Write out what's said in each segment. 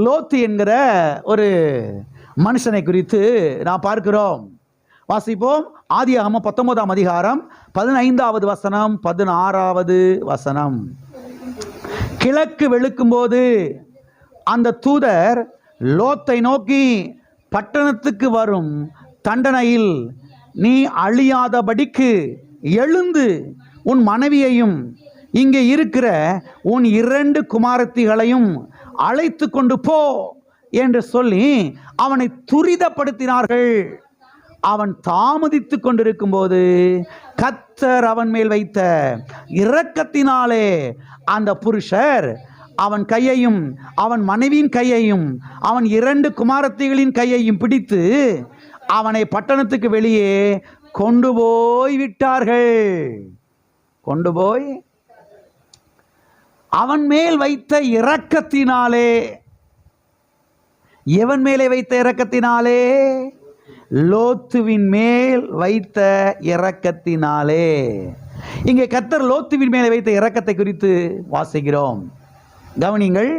லோத்து என்கிற ஒரு மனுஷனை குறித்து நாம் பார்க்கிறோம். வாசிப்போம். ஆதியாகமம் 19ஆம் அதிகாரம் 15வது வசனம் 16வது வசனம். கிழக்கு வெளுக்கும் போது அந்த தூதர் லோத்தை நோக்கி, பட்டணத்துக்கு வரும் தண்டனையில் நீ அழியாதபடிக்கு எழுந்து உன் மனைவியையும் இங்கே இருக்கிற உன் 2 குமாரத்திகளையும் அழைத்து கொண்டு போ என்று சொல்லி அவனை துரிதப்படுத்தினார்கள். அவன் தாமதித்து கொண்டிருக்கும் போது கர்த்தர் அவன் மேல் வைத்த இரக்கத்தினாலே அந்த புருஷர் அவன் கையையும் அவன் மனைவியின் கையையும் அவன் 2 குமாரத்திகளின் கையையும் பிடித்து அவனை பட்டணத்துக்கு வெளியே கொண்டு போய் விட்டார்கள். கொண்டு போய் அவன் மேல் வைத்த இரக்கத்தினாலே. எவன் மேலே வைத்த இரக்கத்தினாலே? லோத்துவின் மேல் வைத்த இரக்கத்தினாலே. இங்கே கர்த்தர் லோத்துவின் மேலே வைத்த இரக்கத்தை குறித்து வாசிக்கிறோம். கவனிங்கள்.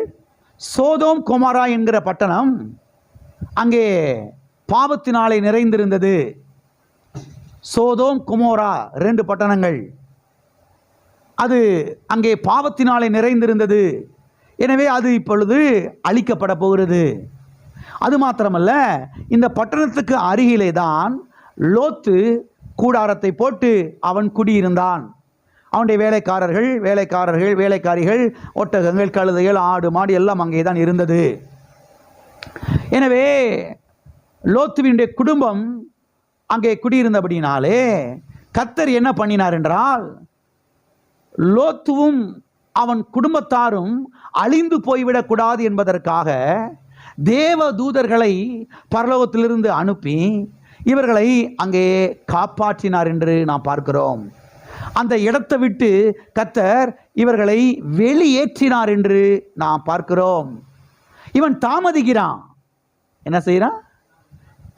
சோதோம் கொமோரா என்கிற பட்டணம் அங்கே பாவத்தினாலே நிறைந்திருந்தது. சோதோம் கொமோரா 2 பட்டணங்கள். அது அங்கே பாவத்தினாலே நிறைந்திருந்தது. எனவே அது இப்பொழுது அழிக்கப்பட போகிறது. அது மாத்திரமல்ல, இந்த பட்டணத்துக்கு அருகிலே தான் லோத்து கூடாரத்தை போட்டு அவன் குடியிருந்தான். அவனுடைய வேலைக்காரிகள், ஒட்டகங்கள், கழுதைகள், ஆடு மாடு எல்லாம் அங்கே தான் இருந்தது. எனவே லோத்துவினுடைய குடும்பம் அங்கே குடியிருந்தபடினாலே கர்த்தர் என்ன பண்ணினார் என்றால், லோத்துவும் அவன் குடும்பத்தாரும் அழிந்து போய்விடக்கூடாது என்பதற்காக தேவ தூதர்களை பரலோகத்திலிருந்து அனுப்பி இவர்களை அங்கே காப்பாற்றினார் என்று நாம் பார்க்கிறோம். அந்த இடத்தை விட்டு கர்த்தர் இவர்களை வெளியேற்றினார் என்று நாம் பார்க்கிறோம். இவன் தாமதிக்கிறான். என்ன செய்கிறான்?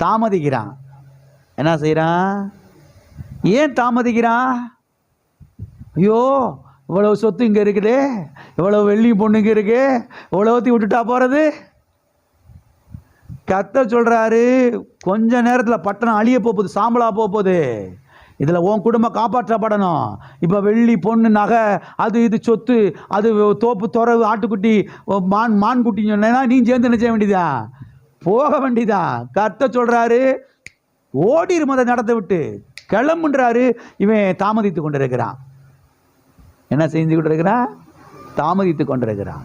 தாமதிக்கிறான். என்ன செய்கிறான்? ஏன் தாமதிக்கிறான்? ஐயோ, இவ்வளவு சொத்து இங்கே இருக்குது, இவ்வளவு வெள்ளி பொண்ணு இங்கே இருக்கு, இவ்வளோத்தையும் விட்டுட்டா போகிறது. கர்த்தர் சொல்கிறாரு, கொஞ்ச நேரத்தில் பட்டணம் அழிய போகுது, சாம்பலா போகுது. இதில் உன் குடும்பம் காப்பாற்றப்படணும். இப்போ வெள்ளி பொண்ணு நகை அது இது சொத்து, அது தோப்பு துறவு ஆட்டுக்குட்டி மான்குட்டின்னு சொன்னா நீ சேர்ந்து என்ன செய்ய வேண்டியதா? போக வேண்டியதா? கர்த்தர் சொல்கிறாரு, ஓடிரு மத நடத்த விட்டு கிளம்புன்றாரு. இவன் தாமதித்து கொண்டிருக்கிறான். என்ன செஞ்சு கொண்டிருக்கிறான்? தாமதித்து கொண்டிருக்கிறான்.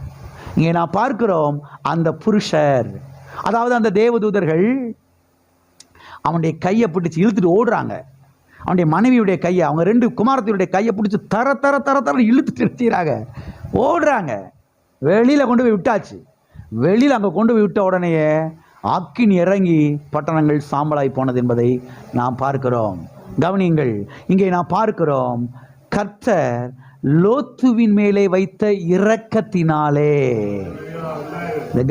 இங்கே நான் பார்க்கிறோம், அந்த புருஷர், அதாவது அந்த தேவதூதர்கள் அவனுடைய கையை பிடிச்சி இழுத்துட்டு ஓடுறாங்க. அவனுடைய மனைவியுடைய கையை, அவங்க 2 குமாரத்தினுடைய கையை பிடிச்சி தர தர தர தர இழுத்துட்டு நிறுத்திடுறாங்க. ஓடுறாங்க. வெளியில் கொண்டு போய் விட்டாச்சு. வெளியில் அங்கே கொண்டு போய் விட்ட உடனேயே அக்கினி இறங்கி பட்டணங்கள் சாம்பலாய் போனது என்பதை நாம் பார்க்கிறோம். கவனியுங்கள். இங்கே நாம் பார்க்கிறோம், கர்த்தர் லோத்துவின் மேலே வைத்த இரக்கத்தினாலே.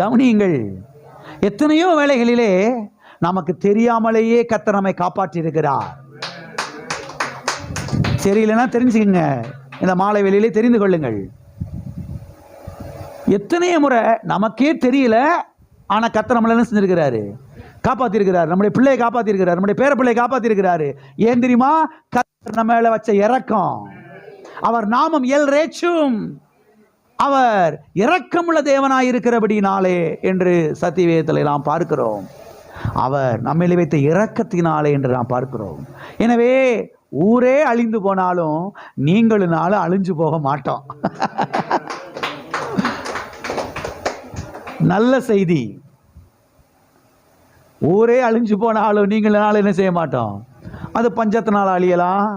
கவனியுங்கள். எத்தனையோ வேளைகளிலே நமக்கு தெரியாமலேயே கர்த்தர் நம்மை காப்பாற்றி இருக்கிறார். தெரியலன்னா தெரிஞ்சுக்கங்க, இந்த மாலை வேளையிலே தெரிந்து கொள்ளுங்கள். எத்தனையோ முறை நமக்கே தெரியல, ஆனால் கர்த்தர் நம்மளை என்ன செஞ்சிருக்கிறாரு? காப்பாற்றிருக்கிறார். நம்முடைய பிள்ளையை காப்பாற்றிருக்கிறார். நம்முடைய பேர பிள்ளையை காப்பாற்றிருக்கிறாரு. ஏன் தெரியுமா? கர்த்தர் நம்ம மேல வச்ச இரக்கம். அவர் நாமம் எல் ரேச்சும், அவர் இரக்கமுள்ள தேவனாய் இருக்கிறபடினாலே என்று சத்தியவேதத்தில் நாம் பார்க்கிறோம். அவர் நம்மளை வைத்த இரக்கத்தினாலே என்று நாம் பார்க்கிறோம். எனவே ஊரே அழிந்து போனாலும் நீங்களும் அழிஞ்சு போக மாட்டோம். நல்ல செய்தி. ஊரே அழிஞ்சு போனாலும் நீங்களும் என்ன செய்ய மாட்டோம். அது பஞ்சத்தினால் அழியலாம்,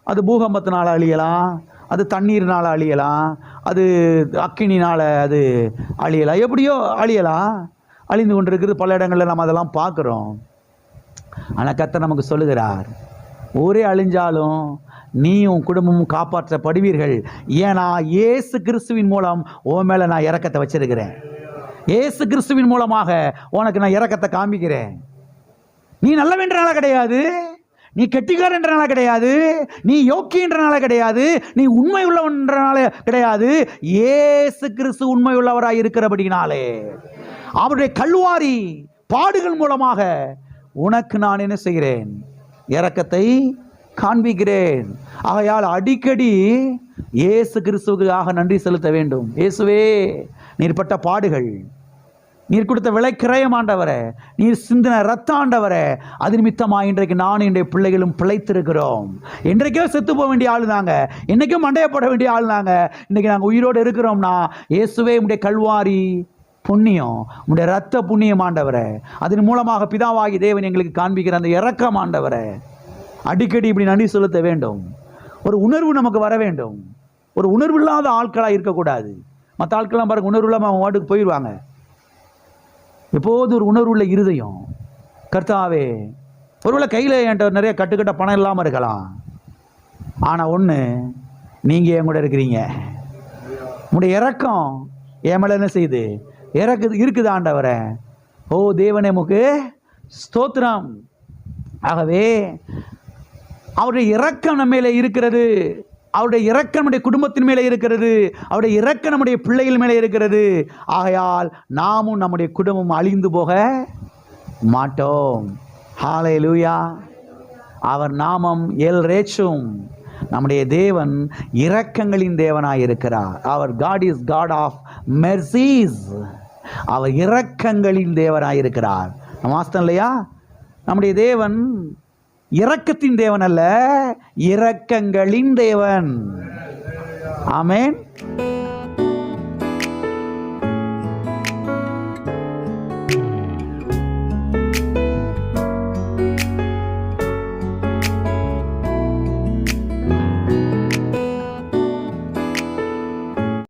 அது பூகம்பத்தினால் அழியலாம், அது தண்ணீர்னால் அழியலாம், அது அக்கினினால் அது அழியலாம், எப்படியோ அழியலாம். அழிந்து கொண்டிருக்கிறது பல இடங்களில் நம்ம அதெல்லாம் பார்க்குறோம். ஆனால் கர்த்தர் நமக்கு சொல்லுகிறார், ஊரே அழிஞ்சாலும் நீயும் குடும்பமும் காப்பாற்றப்படுவீர்கள். ஏன்னா இயேசு கிறிஸ்துவின் மூலம் உன் மேலே நான் இரக்கத்தை வச்சிருக்கிறேன். இயேசு கிறிஸ்துவின் மூலமாக உனக்கு நான் இரக்கத்தை காமிக்கிறேன். நீ நல்ல வேண்டனால கிடையாது, நீ கெட்டிக்காரன்றனால கிடையாது, நீ யோக்கியன்றனால கிடையாது, நீ உண்மை உள்ளவன்றனால கிடையாது. இயேசு கிறிஸ்து உண்மை உள்ளவராய் இருக்கிறபடினாலே அவருடைய கல்வாரி பாடுகள் மூலமாக உனக்கு நான் என்ன செய்கிறேன்? இரக்கத்தை காண்பிக்கிறேன். ஆகையால் அடிக்கடி இயேசு கிறிஸ்துவுக்காக நன்றி செலுத்த வேண்டும். இயேசுவே, நீர் பட்ட பாடுகள், நீர் கொடுத்த விலைக்கிரயம் ஆண்டவரே, நீர் சிந்தின ரத்த ஆண்டவரே, அது நிமித்தமாக இன்றைக்கு நான் என்னுடைய பிள்ளைகளும் பிழைத்திருக்கிறோம். இன்றைக்கே செத்து போக வேண்டிய ஆள் நாங்க, இன்னைக்கும் மண்டையப்பட வேண்டிய ஆள் நாங்க. இன்னைக்கு நாங்கள் உயிரோடு இருக்கிறோம்னா இயேசுவே உம்முடைய கல்வாரி புண்ணியம், உம்முடைய ரத்த புண்ணியம் ஆண்டவரே, அதன் மூலமாக பிதாவாகி தேவன் எங்களுக்கு காண்பிக்கிற அந்த இரக்கம் ஆண்டவரே. அடிக்கடி இப்படி நன்றி செலுத்த வேண்டும். ஒரு உணர்வு நமக்கு வர வேண்டும். ஒரு உணர்வு இல்லாத ஆட்களாக இருக்கக்கூடாது. மற்ற ஆட்கள்லாம் பாருங்க, உணர்வு இல்லாமல் அவங்க வாட்டுக்கு போயிடுவாங்க. எப்போது ஒரு உணர்வுள்ள இருதயம், கர்த்தாவே, ஒருவேளை கையில் என்கிட்ட நிறைய கட்டுக்கட்ட பணம் இல்லாமல் இருக்கலாம், ஆனால் ஒன்று, நீங்கள் என் கூட இருக்கிறீங்க. உங்களுடைய இரக்கம் என் மேலே என்ன செய்யுது? இருக்குது ஆண்டவரே. ஓ தேவனே, உமக்கு ஸ்தோத்திரம். ஆகவே அவருடைய இரக்கம் நம்ம மேலே இருக்கிறது. அவருடைய இரக்கம் நம்முடைய குடும்பத்தின் மேலே இருக்கிறது. அவருடைய இரக்கம் நம்முடைய பிள்ளைகள் மேலே இருக்கிறது. ஆகையால் நாமும் நம்முடைய குடும்பம் அழிந்து போக மாட்டோம். ஹல்லேலூயா. அவர் நாமம் எல் ரேச்சும். நம்முடைய தேவன் இரக்கங்களின் தேவனாய் இருக்கிறார். அவர் God is God of mercies. அவர் இரக்கங்களின் தேவனாய் இருக்கிறார். நம்ம வாஸ்தம் இல்லையா? நம்முடைய தேவன் இரக்கத்தின் தேவன் அல்ல, இரக்கங்களின் தேவன். ஆமென்.